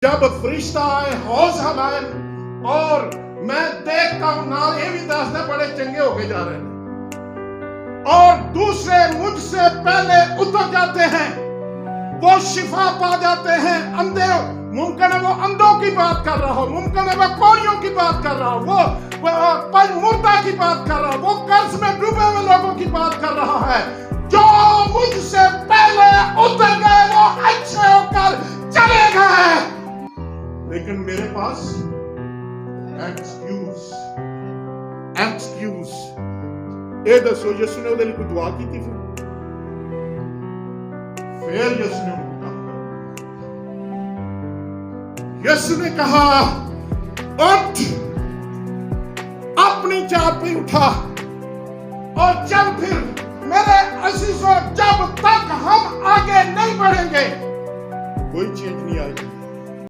जब फरिश्ता आए हौज हलाए और मैं देखता हूं नाल ये भी दसदे बड़े चंगे होके जा रहे हैं और दूसरे मुझसे पहले उतर जाते हैं, वो शिफा पा जाते हैं। अंधे, मुमकिन है वो अंधों की बात कर रहा हो, मुमकिन है वो कोड़ियों की बात कर रहा हो, वो मुर्दा की बात कर रहा हो, वो कर्ज में डूबे हुए लोगों की बात कर रहा है। जो मुझसे पहले उतर गए वो अच्छे होकर चले गए, लेकिन मेरे पास एक्सक्यूज। ये दसो यीशु ने ਉਹਦੇ ਲਈ कोई दुआ की थी? फिर यीशु ने कहा उठ, अपनी चाबी उठा और चल। फिर मेरे अजीजों, जब तक हम आगे नहीं बढ़ेंगे कोई चेंज नहीं आएगी।